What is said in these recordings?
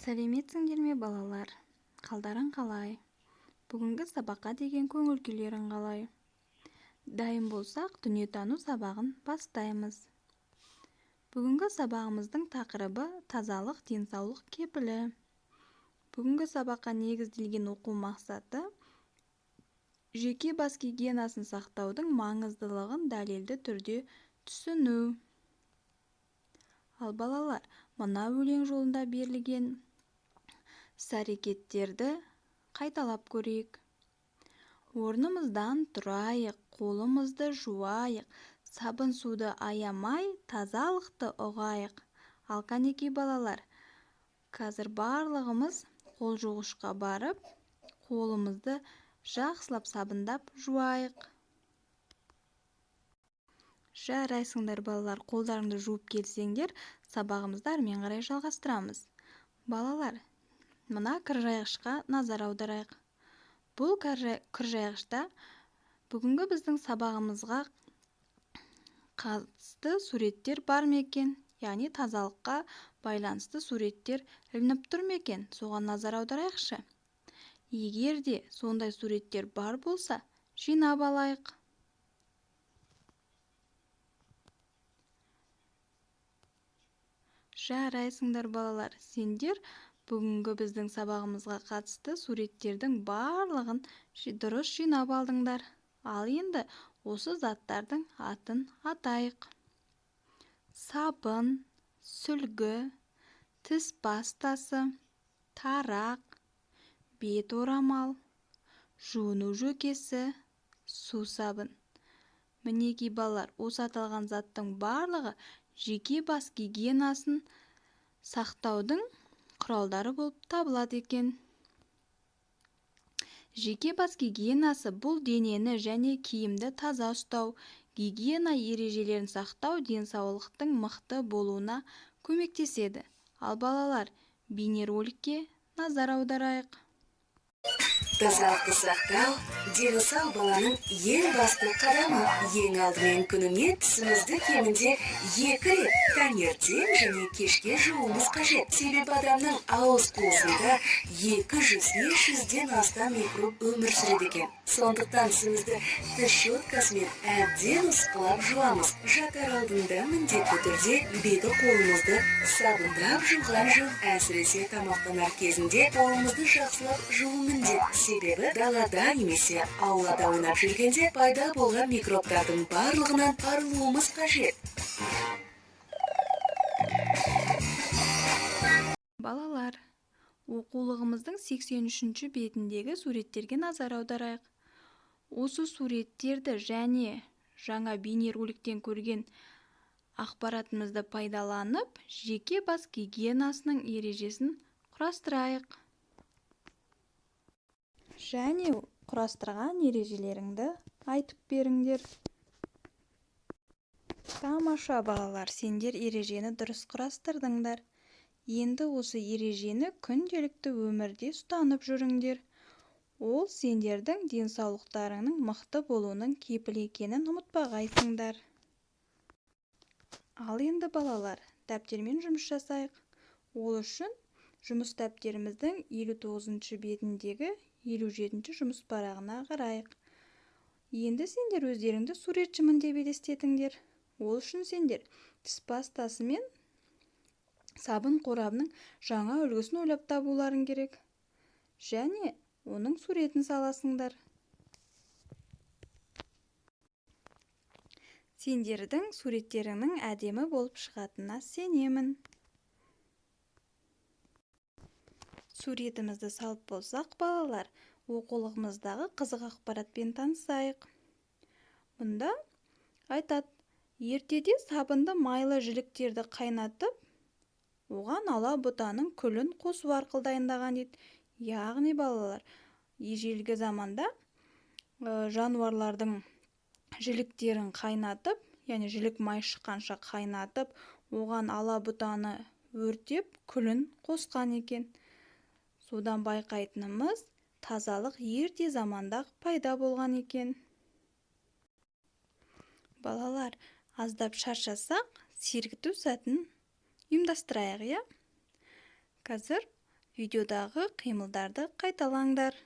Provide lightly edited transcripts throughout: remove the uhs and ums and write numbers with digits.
Сәлеметсіңдер ме балалар? Қалдарың қалай? Бүгінгі сабаққа деген көңіл күйлерің қалай? Дайын болсақ, дүниетану сабағын бастаймыз. Бүгінгі сабағымыздың тақырыбы тазалық, денсаулық кепілі. Бүгінгі сабаққа негізделген оқу мақсаты жеке бас гигиенасын сақтаудың маңыздылығын дәлелді түрде түсіну. Ал балалар, мына өлең жолында берілген іс-әрекеттерді қайталап көрейік. Орнымыздан тұрайық, қолымызды жуайық, сабын суды аямай, тазалықты ұғайық. Ал қанекей балалар, қазір барлығымыз қол жуғышқа барып, қолымызды жақсылап сабындап жуайық. Жарайсыңдар балалар, қолдарыңды жуып келсеңдер, сабағымызды әрмен қарай жалғастырамыз. Балалар, мына кіржайғышқа назар аударайық. Бұл кіржайғышта бүгінгі біздің сабағымызға қатысты суреттер бар ма екен? Яғни тазалыққа байланысты суреттер ілініп тұр ма екен? Соған назар аударайықшы. Егер де сондай суреттер бар болса, жинап алайық. Жарайсыңдар балалар, сендер бүгінгі біздің сабағымызға қатысты суреттердің барлығын дұрыс жинап алдыңдар. Ал енді осы заттардың атын атайық. Сабын, сүлгі, тіс пастасы, тарақ, бет орамал, жуыну жөкесі, су сабын. Мінекей балалар, осы аталған заттың барлығы жеке бас гигиенасын сақтаудың құралдары болып табылады екен. Жеке бас гигиенасы бұл денені және киімді таза ұстау, гигиена ережелерін сақтау денсаулықтың мықты болуына көмектеседі. Ал балалар, бейнероликке назар аударайық. Тазалықты сақтау дені сау баланың ең басты қадамы. Ең алдымен күніне тісімізді кемінде 2 рет таңертең және кешке жууымыз қажет. Себебі адамның ауыз қуысында 200-500-ден астам микроб өмір сүреді екен. Сондықтан тісімізді тіс щеткасымен әбден ысқылап жуамыз. Жатар алдында міндетті түрде беті қолымызды сабындап жуған жөн. Әсіресе тамақтанар кезінде қолымызды жақсылап жуу міндет. Себебі далада немесе аулада ойнап жүргенде пайда болған микробтардың барлығынан арылуымыз қажет. Балалар, оқулығымыздың 83-ші бетіндегі суреттерге назар аударайық. Осы суреттерді және жаңа бейнероликтен көрген ақпаратымызды пайдаланып, жеке бас гигиенасының ережесін құрастырайық. Және құрастырған ережелеріңді айтып беріңдер. Тамаша балалар, сендер ережені дұрыс құрастырдыңдар. Енді осы ережені күнделікті өмірде ұстанып жүріңдер. Ол сендердің денсаулықтарыңның мықты болуының кепілі екенін ұмытпағайсыңдар. Ал енді балалар, дәптермен жұмыс жасайық. Ол үшін жұмыс дәптеріміздің 59-ші бетіндегі 57-ші жұмыс парағына қарайық. Енді сендер өздеріңді суретшімін деп елестетіңдер. Ол үшін сендер тіс пастасы мен сабын қорабының жаңа үлгісін ойлап табуларың керек. Және оның суретін саласыңдар. Сендердің суреттеріңнің әдемі болып шығатынына сенемін. Суретімізді салып болсақ, балалар, оқулығымыздағы қызық ақпаратпен танысайық. Мұнда айтады, ертеде сабынды майлы жіліктерді қайнатып, оған ала бұтаның күлін қосу арқылы дайындаған дейді. Яғни балалар, ежелгі заманда жануарлардың жіліктерін қайнатып, яғни жілік май шыққанша қайнатып, оған ала бұтаны өртеп, күлін қосқан екен. Содан байқайтынымыз, тазалық ерте заманда пайда болған екен. Балалар, аздап шаршасақ, сергіту сәтін ұйымдастырайық, иә? Қазір Видеодағы қимылдарды қайталаңдар.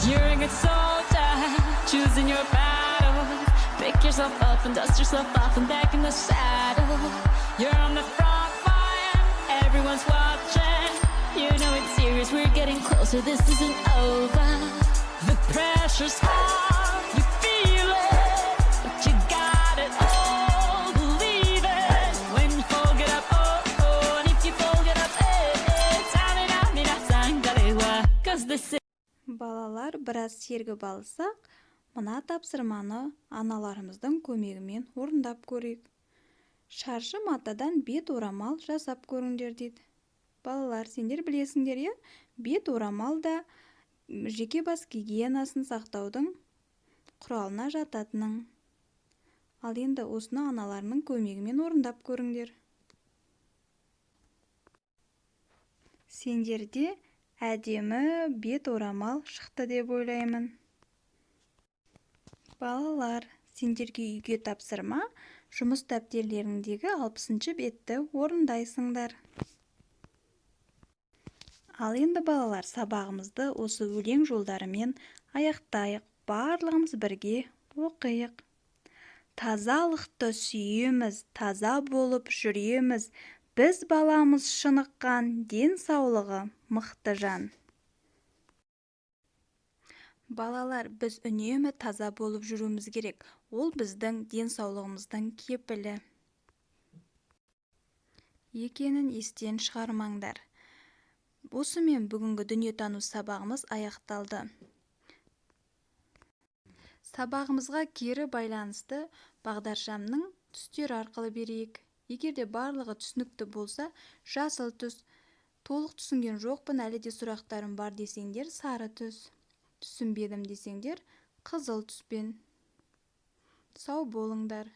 You're a good soldier, choosing your battle. Pick yourself up and dust yourself off and back in the saddle. You're on the front line, everyone's watching. You know it's serious, we're getting closer, this isn't over. The pressure's on, you feel it, but you got it all, believe it. When you fold it up, oh, oh, and if you fold it up, cause this is Балалар, біраз сергіп алсақ, мына тапсырманы аналарымыздың көмегімен орындап көрейік. Шаршы матадан бет орамал жасап көріңдер дейді. Балалар, сендер білесіңдер, е? Бет орамал да жеке бас гигиенасын сақтаудың құралына жататының. Ал енді осыны аналарының көмегімен орындап көріңдер. Сендерде әдемі бет орамал шықты деп ойлаймын. Балалар, сендерге үйге тапсырма, жұмыс дәптерлеріңдегі 60-шы бетті орындайсыңдар. Ал енді балалар, сабағымызды осы өлең жолдарымен аяқтайық, барлығымыз бірге оқиық. Тазалықты сүйеміз, таза болып жүреміз, біз баламыз шыныққан, денсаулығы мықты жан. Балалар, біз үнемі таза болып жүруіміз керек. Ол біздің денсаулығымыздың кепілі. Екенін естен шығармаңдар. Осымен бүгінгі дүниетану сабағымыз аяқталды. Сабағымызға кері байланысты бағдаршамның түстер арқылы берейік. Егерде барлығы түсінікті болса, жасыл түс, толық түсінген жоқпын, әлі де сұрақтарым бар десеңдер, сары түс, түсінбедім десеңдер, қызыл түспен. Сау болыңдар.